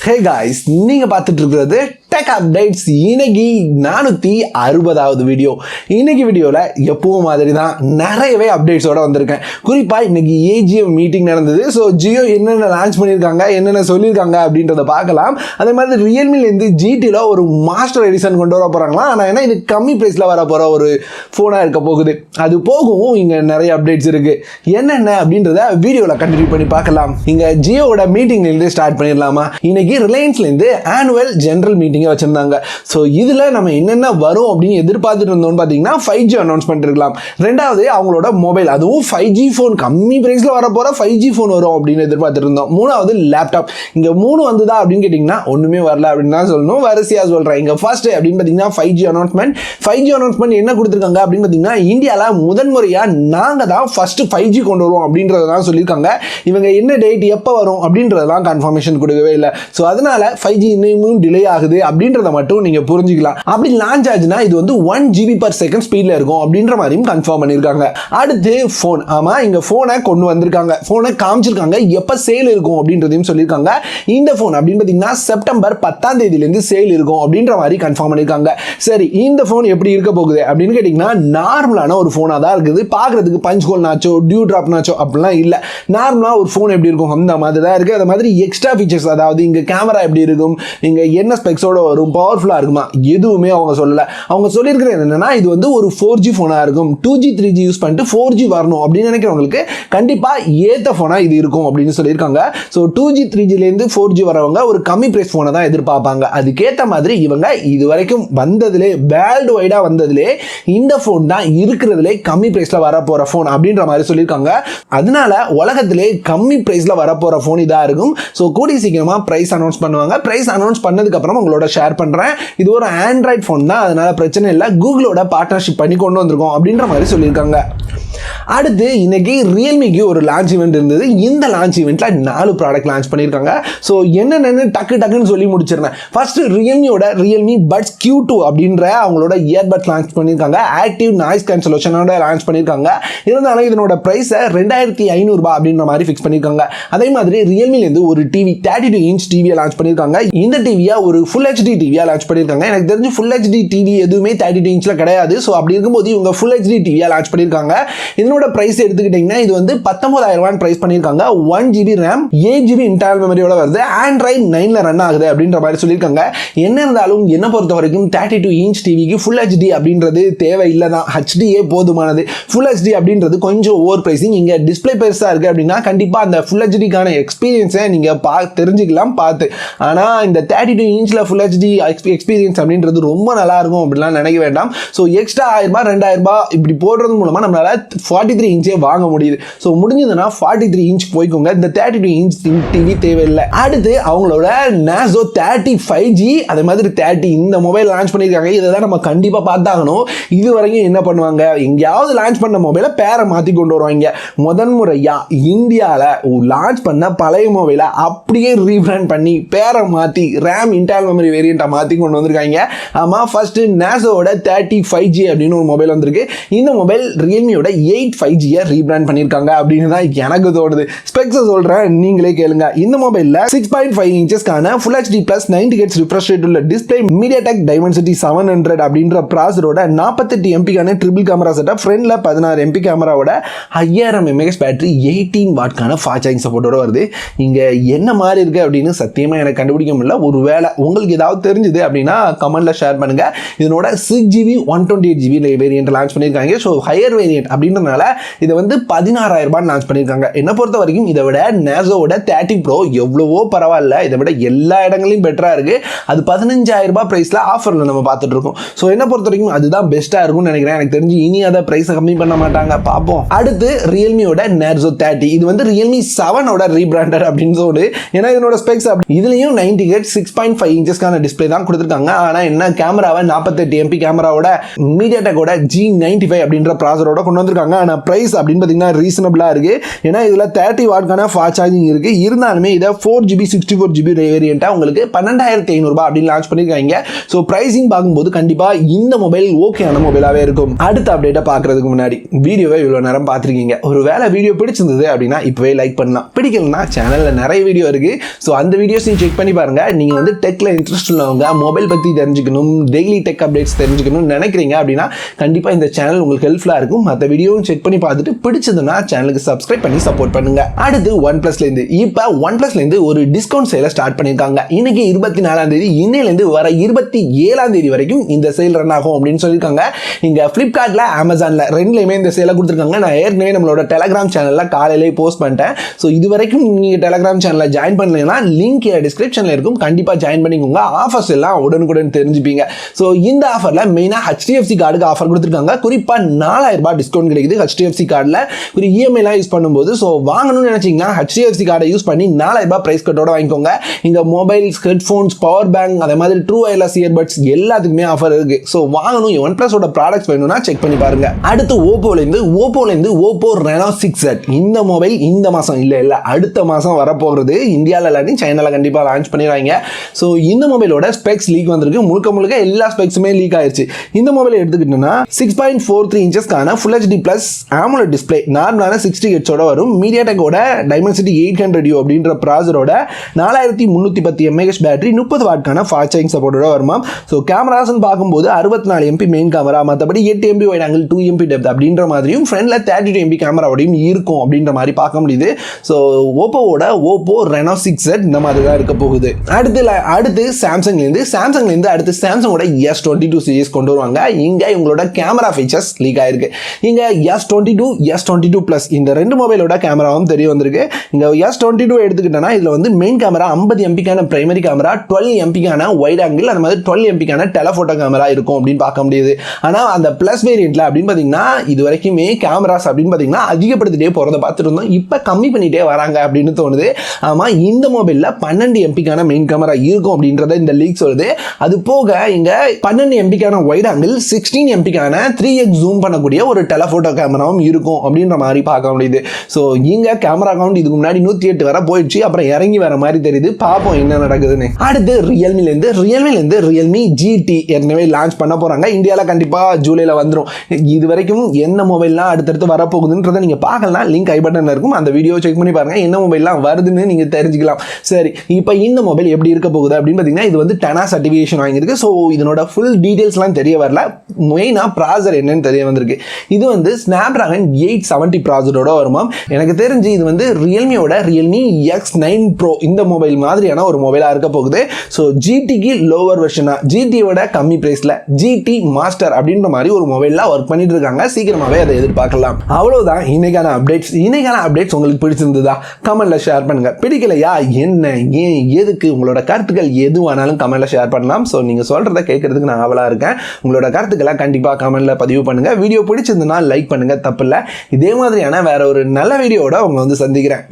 Hey guys, நீங்க பார்த்துட்டு இருக்கிறது டெக் அப்டேட்ஸ். இன்னைக்கு 460வது வீடியோ. இன்னைக்கு வீடியோவில் எப்பவும் மாதிரி தான் நிறையவே அப்டேட்ஸோட வந்திருக்கேன். குறிப்பாக இன்னைக்கு ஏஜிஎம் மீட்டிங் நடந்தது. ஸோ ஜியோ என்னென்ன லான்ச் பண்ணியிருக்காங்க, என்னென்ன சொல்லியிருக்காங்க அப்படின்றத பார்க்கலாம். அதே மாதிரி ரியல்மிலேருந்து ஜிடியில் ஒரு மாஸ்டர் எடிஷன் கொண்டு வர போகிறாங்களா. ஆனால் ஏன்னா இது கம்மி ப்ரைஸில் வர போகிற ஒரு ஃபோனாக இருக்க போகுது. அது போகவும் இங்கே நிறைய அப்டேட்ஸ் இருக்குது. என்னென்ன அப்படின்றத வீடியோவில் கண்டினியூ பண்ணி பார்க்கலாம். இங்கே ஜியோவோட மீட்டிங்லேருந்து ஸ்டார்ட் பண்ணிடலாமா. இன்னைக்கு ரிலையன்ஸ்லேருந்து ஆனுவல் ஜென்ரல் மீட்டிங்கை வச்சிருந்தாங்க. ஸோ இதில் நம்ம என்னென்ன வரும் அப்படின்னு எதிர்பார்த்துட்டு இருந்தோம்னு பார்த்தீங்கன்னா 5G அனௌன்ஸ்மெண்ட் இருக்கலாம். ரெண்டாவது அவங்களோட மொபைல், அதுவும் 5G ஃபோன், கம்மி ப்ரைஸில் வரப்போகிற 5G ஃபோன் வரும் அப்படின்னு எதிர்பார்த்துட்டு இருந்தோம். மூணாவது லேப்டாப். இங்கே 3 வந்ததா அப்படின்னு கேட்டிங்கன்னா ஒன்றுமே வரல அப்படின்னு தான் சொல்லணும். வரிசையாக சொல்கிறேன். இங்கே ஃபர்ஸ்ட் அப்படின்னு பார்த்தீங்கன்னா 5G அனௌன்ஸ்மெண்ட். 5G அனௌன்ஸ்மெண்ட் என்ன கொடுத்துருக்காங்க அப்படின்னு பார்த்தீங்கன்னா இந்தியாவில் முதன்முறையாக நாங்கள் தான் ஃபர்ஸ்ட் 5G கொண்டு வருவோம் அப்படின்றத தான் சொல்லியிருக்காங்க. இவங்க என்ன டேட் எப்போ வரும் அப்படின்றதெல்லாம் கன்ஃபர்மேஷன் கொடுக்கவே இல்லை. ஸோ அதனால 5G இன்னும் டிலே ஆகுது அப்படின்றத மட்டும் நீங்க புரிஞ்சுக்கலாம். அப்படி லான்ச் ஆச்சுன்னா இது வந்து 1 GB/s ஸ்பீட்ல இருக்கும் அப்படின்ற மாதிரியும் கன்ஃபார்ம் பண்ணியிருக்காங்க. அடுத்து ஃபோன். ஆமா, இங்க ஃபோனை கொண்டு வந்திருக்காங்க, ஃபோனை காமிச்சிருக்காங்க, எப்போ சேல் இருக்கும் அப்படின்றதையும் சொல்லியிருக்காங்க. இந்த ஃபோன் அப்படின்னு பார்த்தீங்கன்னா செப்டம்பர் 10ஆம் தேதியிலேருந்து சேல் இருக்கும் அப்படின்ற மாதிரி கன்ஃபார்ம் பண்ணியிருக்காங்க. சரி, இந்த ஃபோன் எப்படி இருக்க போகுது அப்படின்னு கேட்டிங்கன்னா நார்மலான ஒரு ஃபோனாக தான் இருக்குது. பார்க்குறதுக்கு பஞ்ச் ஹோல் நாச்சோ டியூ ட்ராப் நாச்சோ அப்படிலாம் இல்லை. நார்மலாக ஒரு ஃபோன் எப்படி இருக்கும் அந்த மாதிரி தான் இருக்குது. அது மாதிரி எக்ஸ்ட்ரா ஃபீச்சர்ஸ், அதாவது இங்கே கேமரா எப்படி இருக்கும், இங்கே என்ன ஸ்பெக்ஸோட வரும், பவர்ஃபுல்லாக இருக்குமா, எதுவுமே அவங்க சொல்லலை. அவங்க சொல்லியிருக்கிறது என்னென்னா இது வந்து ஒரு 4G ஃபோனாக இருக்கும். 2G 3G யூஸ் பண்ணிட்டு 4G வரணும் அப்படின்னு நினைக்கிறவங்களுக்கு கண்டிப்பாக ஏற்ற ஃபோனாக இது இருக்கும் அப்படின்னு சொல்லியிருக்காங்க. ஸோ 2G 3Gலேருந்து 4G வரவங்க ஒரு கம்மி ப்ரைஸ் ஃபோனை தான் எதிர்பார்ப்பாங்க. அதுக்கேற்ற மாதிரி இவங்க இது வரைக்கும் வந்ததுலே, வேர்ல்டு வைடாக வந்ததுலே இந்த ஃபோன் தான் இருக்கிறதுலே கம்மி ப்ரைஸில் வரப்போகிற ஃபோன் அப்படின்ற மாதிரி சொல்லியிருக்காங்க. அதனால உலகத்திலே கம்மி ப்ரைஸில் வரப்போகிற ஃபோன் இதாக இருக்கும். ஸோ கூடிய சீக்கிரமாக ப்ரைஸ் அனௌன்ஸ் பண்ணுவாங்க. ப்ரைஸ் அனௌன்ஸ் பண்ணதுக்கு அப்புறம் உங்களோட ஷேர் பண்றேன். இது ஒரு ஆண்ட்ராய்ட் ஃபோன் தான், அதனால பிரச்சனை இல்லை. கூகுளோட பார்ட்னர்ஷிப் பண்ணி கொண்டு வந்திருக்கோம் அப்படின்ற மாதிரி சொல்லியிருக்காங்க. அடுத்து இன்னைக்கு ரியல்மிக்கு ஒரு லான்ச் ஈவெண்ட் இருந்தது. இந்த லான்ச் ஈவெண்ட்ல 4 ப்ராடக்ட் லான்ச் பண்ணியிருக்காங்க. ஸோ என்னென்னு டக்குன்னு சொல்லி முடிச்சிருந்தேன். ஃபர்ஸ்ட் ரியல்மியோட ரியல்மி பட்ஸ் Q2 அப்படின்ற அவங்களோட இயர்பட்ஸ் லான்ச் பண்ணியிருக்காங்க. ஆக்டிவ் நாய்ஸ் கேன்சலேஷனோட லான்ச் பண்ணியிருக்காங்க. இருந்தாலும் இதனோட பிரைஸை 2500 ரூபாய் அப்படின்ற மாதிரி ஃபிக்ஸ் பண்ணியிருக்காங்க. அதே மாதிரி ரியல்மிலேருந்து ஒரு டிவி 32 இன்ச் டிவியை லான்ச் பண்ணியிருக்காங்க. இந்த டிவியை ஒரு ஃபுல் HD டிவியாக லான்ச் பண்ணியிருக்காங்க. எனக்கு தெரிஞ்சு ஃபுல் HD டிவி எதுவுமே 32 இன்ச்சில் கிடையாது. ஸோ அப்படி இருக்கும்போது இவங்க ஃபுல் HD டிவியாக லான்ச் பண்ணியிருக்காங்க. இதனோட பிரைஸ் எடுத்துக்கிட்டீங்கன்னா இது வந்து 19000 ரூபாய் பிரைஸ் பண்ணியிருக்காங்க. 1 GB RAM 8 GB இன்டர்னல் மெமரியோட வருது. ஆண்ட்ராய்ட் 9ல ரன் ஆகுது அப்படின்ற மாதிரி சொல்லியிருக்காங்க. என்ன இருந்தாலும் என்ன பொறுத்த வரைக்கும் 32 இன்ச் டிவிக்கு ஃபுல் HD அப்படின்றது தேவையில்லை தான். HDயே போதுமானது. ஃபுல் HD அப்படின்றது கொஞ்சம் ஓவர் பிரைசிங். இங்கே டிஸ்பிளே பெருசாக இருக்குது அப்படின்னா கண்டிப்பாக அந்த ஃபுல் HDக்கான எக்ஸ்பீரியன்ஸை நீங்கள் தெரிஞ்சுக்கலாம் பார்த்து. ஆனால் இந்த 32 இன்ச்சில் ஃபுல் HD எக்ஸ்பீரியன்ஸ் அப்படின்றது ரொம்ப நல்லா இருக்கும் அப்படிலாம் நினைக்க வேண்டாம். ஸோ எக்ஸ்ட்ரா 1000 ரூபாய் 2000 ரூபாய் இப்படி போடுறது மூலமாக நம்மளால 43 இன்ச்சே வாங்க முடியுது. ஸோ முடிஞ்சதுன்னா 43 இன்ச் போய்க்கோங்க. இந்த 32 இன்ச் டிவி தேவையில்லை. அடுத்து அவங்களோட Narzo 35G அதே மாதிரி 30 இந்த மொபைல் லான்ச் பண்ணியிருக்காங்க. இதை தான் நம்ம கண்டிப்பாக பார்த்தாகணும். இது வரைக்கும் என்ன பண்ணுவாங்க, எங்கேயாவது லான்ச் பண்ண மொபைலை பேரை மாற்றி கொண்டு வருவாங்க. முதன்முறையாக இந்தியாவில் லான்ச் பண்ண பழைய மொபைலை அப்படியே ரீபிராண்ட் பண்ணி பேரை மாற்றி ரேம் இன்டர்னல் மெமரி வேரியண்ட்டை மாற்றி கொண்டு வந்திருக்காங்க. ஆமாம், ஃபர்ஸ்ட் Narzoவோட 35G அப்படின்னு ஒரு மொபைல் வந்திருக்கு. இந்த மொபைல் ரியல்மியோட 5Gயை ரீபிராண்ட் பண்ணியிருக்காங்க அப்படின்னு தான் எனக்கு தோணுது. ஸ்பெக்ஸை சொல்கிறேன், நீங்களே கேளுங்க. இந்த மொபைலில் 6.5 இன்ச்சஸ்க்கான full HD + 90 Hz refresh rate உள்ள டிஸ்பிளே, MediaTek Dimensity 700 அப்படின்ற ப்ராசரோட 48 MP ட்ரிபிள் கேமரா செட்டப், ஃப்ரண்ட்ல 16 MP கேமராவோட 5000 mAh பேட்டரி, 18 வாட்கான ஃபாஸ்ட் சார்ஜிங் சப்போர்ட்டோட வருது. இங்கே என்ன மாதிரி இருக்கு அப்படின்னு சத்தியமாக எனக்கு கண்டுபிடிக்க முடியல. ஒரு வேளை உங்களுக்கு ஏதாவது தெரிஞ்சுது அப்படின்னா கமெண்ட்ல ஷேர் பண்ணுங்க. இதனோட 6GB 128GB வேரியன்ட் லான்ச் பண்ணியிருக்காங்க. ஸோ ஹையர் வேரியன்ட் அப்படின்றனால இதை வந்து 16000 ரூபாய் லான்ச் பண்ணியிருக்காங்க. என்ன பொறுத்த வரைக்கும் இதை விட Narzoவோட 30 Pro எவ்வளவோ பரவாயில்ல, இதை விட எல்லா இடங்களையும் பெட்டராக இருக்குது. அது 15000 ரூபாய் ப்ரைஸில் ஆஃபரில் நம்ம பார்த்துட்டு இருக்கோம். ஸோ என்ன பொறுத்த வரைக்கும் அதுதான் பெஸ்ட்டாக இருக்கும்னு நினைக்கிறேன். எனக்கு தெரிஞ்சு இனி அதை ப்ரைஸை கம்மி பண்ண மாட்டாங்க, பார்ப்போம். அடுத்து ரியல்மியோட Narzo 30 இது வந்து ரியல்மி 7ஓட ரீபிராண்டட் அப்படின்னு சொல்லு. ஏன்னா இதனோட ஸ்பெக்ஸ் இதுலையும் 90 Hz 6.5 இன்ச்சஸ்க்கான ஐபிஎஸ்ஸான டிஸ்பிளே தான் கொடுத்துருக்காங்க. ஆனால் என்ன கேமராவை 48 MP கேமராவோட மீடியாடெக்கோட G95 அப்படின்ற ப்ராசரோட கொண்டு வந்திருக்காங்க. ஆனால் ப்ரைஸ் அப்படின்னு பார்த்தீங்கன்னா ரீசனபிளாக இருக்குது. ஏன்னா இதில் 30 வாட்கான ஃபாஸ்ட் சார்ஜிங் இருக்குது. இருந்தாலுமே இதை 4GB 64GB வேரியண்ட்டாக உங்களுக்கு 12,500 அப்படின்னு லான்ச் பண்ணியிருக்காங்க. ஸோ ப்ரைஸிங் பார்க்கும்போது கண்டிப்பாக இந்த மொபைல் ஓகேயான மொபைலாகவே இருக்கும். அடுத்த அப்டேட்டை பார்க்குறதுக்கு முன்னாடி வீடியோவை இவ்வளோ நேரம் பார்த்துருக்கீங்க. ஒரு வேளை வீடியோ பிடிச்சிருந்தது அப்படின்னா இப்போவே லைக் பண்ணலாம். பிடிக்கலன்னா சேனலில் நிறைய வீடியோ இருக்குது. ஸோ அந்த வீடியோஸ் நீங்கள் செக் பண்ணி பாருங்கள். நீங்கள் வந்து டெக்கில் இன்ட்ரெஸ்ட் உள்ளவங்க, மொபைல் பற்றி தெரிஞ்சுக்கணும், டெய்லி டெக் அப்டேட்ஸ் தெரிஞ்சுக்கணும்னு நினைக்கிறீங்க அப்படின்னா கண்டிப்பாக இந்த சேனல் உங்களுக்கு ஹெல்ப்ஃபுல்லாக இருக்கும். மற்ற வீடியோவும் செக் பண்ணி பார்த்துட்டு பிடிச்சதுன்னா சேனலுக்கு சப்ஸ்கிரைப் பண்ணி சப்போர்ட் பண்ணுங்க. அடுத்து ஒன்பிளஸ்லேருந்து இப்போ ஒன்பிளஸ்லேருந்து ஒரு டிஸ்கவுண்ட் சேலை ஸ்டார்ட் பண்ணியிருக்காங்க. இன்னைக்கு 24ஆம் தேதி, இன்னையிலேருந்து வர 27ஆம் தேதி வரைக்கும் இந்த சேல் ரன் ஆகும் அப்படின்னு சொல்லியிருக்காங்க. இங்கே ஃப்ளிப்கார்ட்டில், அமேசானில் ரெண்டுலையுமே இந்த சேலை கொடுத்துருக்காங்க. நான் ஏற்கனவே நம்மளோட டெலகிராம் சேனலில் காலையிலே போஸ்ட் பண்ணிட்டேன். ஸோ இது வரைக்கும் நீங்கள் டெலகிராம் சேனலில் ஜாயின் பண்ணலைன்னா லிங்க் டிஸ்கிரிப்ஷனில் இருக்கும். கண்டிப்பாக ஜாயின் பண்ணிக்கோங்க. ஆஃபர்ஸ் எல்லாம் உடனுக்குடன் தெரிஞ்சுப்பீங்க. ஸோ இந்த ஆஃபரில் மெயினாக HDFC கார்டுக்கு ஆஃபர் கொடுத்துருக்காங்க. குறிப்பாக 4000 ரூபாய் டிஸ்கவுண்ட் கிடைக்குது HDFC கார்டில் ஒரு இஎம்ஐலாம் யூஸ் பண்ணும்போது. ஸோ வாங்கணும்னு நினச்சிங்கன்னா HDFC கார்டை யூஸ் பண்ணி 4000 ரூபாய் ப்ரைஸ் கட்டோட வாங்கிக்கோங்க. இங்கே மொபைல்ஸ், ஹெட்ஃபோன்ஸ், பவர் பேங்க், அதே மாதிரி ட்ரூ வயர்லெஸ் இயர்பட்ஸ் எல்லாத்துக்குமே ஆஃபர் இருக்குது. ஸோ வாங்கணும், ஒன்பிளஸோட ப்ராடக்ட்ஸ் வேணும்னா செக் பண்ணி பாருங்க. அடுத்து ஓப்போலேருந்து Oppo Reno 6Z இந்த மொபைல் இந்த மாதம் இல்லை அடுத்த மாதம் வரப்போகிறது. இந்தியாவில் இல்லாட்டி சைனாவில் கண்டிப்பாக லான்ச் பண்ணிடுவாங்க. ஸோ இந்த மொபைலோட ஸ்பெக்ஸ் லீக் வந்திருக்கு. முழுக்க எல்லா ஸ்பெக்ஸுமே லீக் ஆயிடுச்சு. இந்த மொபைல் எடுத்துக்கிட்டோம்னா 6.43 இன்ச்சஸ்க்கான full HD plus AMOLED display, நார்மலான 60 ஹெர்ட்ஸோட வரும். மீடியாடெக்கோட டைமென்சிட்டி 800 அப்படின்ற ப்ராசரோட 4310 mAh பேட்டரி, 30 வாட்கான ஃபாஸ்ட் சார்ஜிங் சப்போர்ட்டோட வருமா. ஸோ கேமராஸ்ன்னு பார்க்கும்போது 64 MP மெயின் கேமரா, மற்றபடி 8 MP wide angle, 2 MP depth அப்படின்ற மாதிரியும் ஃப்ரண்ட்ல 32 MP கேமராவோடையும் இருக்கும் அப்படின்ற மாதிரி பார்க்க முடியுது. ஸோ ஓப்போவோட Oppo Reno 6Z இந்த மாதிரி தான் இருக்க போகுது. அடுத்து சாம்சங்லேருந்து அடுத்து சாம்சங்கோட S22 சீரிஸ் கொண்டு வருவாங்க. இங்கே இவங்களோட கேமரா ஃபீச்சர்ஸ் லீக் ஆயிருக்கு. இங்கே S22 Plus இந்த ரெண்டு மொபைலோட கேமராவும் தெரிய வந்திருக்கு. இங்கே S22 எடுத்துக்கிட்டோன்னா இதில் வந்து மெயின் கேமரா 50 MPக்கான பிரைமரி கேமரா, 12 MPக்கான வைட் ஆங்கிள், அந்த மாதிரி 12 MPக்கான டெலஃபோட்டோ கேமரா இருக்கும் அப்படின்னு பார்க்க முடியுது. ஆனால் அந்த பிளஸ் வேரியண்ட்ல அப்படின்னு பார்த்தீங்கன்னா இது வரைக்குமே கேமராஸ் அப்படின்னு பார்த்தீங்கன்னா அதிகப்படுத்திட்டே போகிறத பார்த்துட்டு இருந்தோம். இப்போ கம்மி பண்ணிட்டே வராங்க அப்படின்னு தோணுது. ஆமாம், இந்த மொபைலில் 12 MPக்கான மெயின் கேமரா இருக்கும் அப்படின்றத இந்த லீக் சொல்லுது. அது போக இங்கே 12 MPக்கான வைட் ஆங்கிள், 16 MPக்கான 3x ஜூம் பண்ணக்கூடிய ஒரு டெலஃபோட்டோ கேமராவும் இருக்கும் அப்படின்ற மாதிரி பார்க்க முடியுது. ஸோ இங்கே கேமரா கவுண்ட் இதுக்கு முன்னாடி 108 வர போயிடுச்சு, அப்புறம் இறங்கி வர மாதிரி தெரியுது. பார்ப்போம் என்ன நடக்குதுன்னு. அடுத்து ரியல்மிலேருந்து Realme GT ஏற்கனவே லான்ச் பண்ண போகிறாங்க. இந்தியாவில் கண்டிப்பாக ஜூலையில் வந்துடும். இது வரைக்கும் என்ன மொபைல்லாம் அடுத்தடுத்து வரப்போகுதுன்றதை நீங்கள் பார்க்கலாம். லிங்க் ஐ பட்டனில் இருக்கும். அந்த வீடியோ செக் பண்ணி பாருங்கள், என்ன மொபைல்லாம் வருதுன்னு நீங்கள் தெரிஞ்சுக்கலாம். சரி, இப்போ இந்த மொபைல் எப்படி இருக்க போகுது அப்படின்னு பார்த்தீங்கன்னா இது வந்து 10 சர்டிஃபிகேஷன் வாங்கியிருக்கு. ஸோ இதனோட ஃபுல் டீட்டெயில்ஸ்லாம் தெரிய வரல. மெயினாக ப்ராசர் என்னன்னு தெரிய வந்திருக்கு. இது வந்து ஸ்னாப்டிராகன் 870 ப்ராசரோட வருமா. எனக்கு தெரிஞ்சு இது வந்து ரியல்மியோட Realme X9 Pro இந்த மொபைல் மாதிரியான ஒரு மொபைலாக இருக்க போகுது. ஸோ ஜிடிக்கு லோவர் வெர்ஷனாக, ஜிடியோட கம்மி ப்ரைஸில் GT மாஸ்டர் அப்படின்ற மாதிரி ஒரு மொபைல்லாம் ஒர்க் பண்ணிட்டு இருக்காங்க. சீக்கிரமாகவே அதை எதிர்பார்க்கலாம். அவ்வளோதான் இன்னைக்கான அப்டேட்ஸ். உங்களுக்கு பிடிச்சிருந்ததா கமெண்ட்ல ஷேர் பண்ணுங்க. பிடிக்கலையா என்ன, ஏன், எதுக்கு, உங்களோட கருத்துக்கள் எதுவானாலும் கமெண்ட்ல ஷேர் பண்ணலாம். ஸோ நீங்கள் சொல்றதை கேட்கறதுக்கு நான் ஆவலாக இருக்கேன். உங்களோட கருத்துக்களை கண்டிப்பாக கமெண்ட்ல பதிவு பண்ணுங்க. வீடியோ பிடிச்சிருந்ததுன்னா லைக் பண்ணுங்க, தப்பில்லை. இதே மாதிரியான வேற ஒரு நல்ல வீடியோட உங்களை வந்து சந்திக்கிறேன்.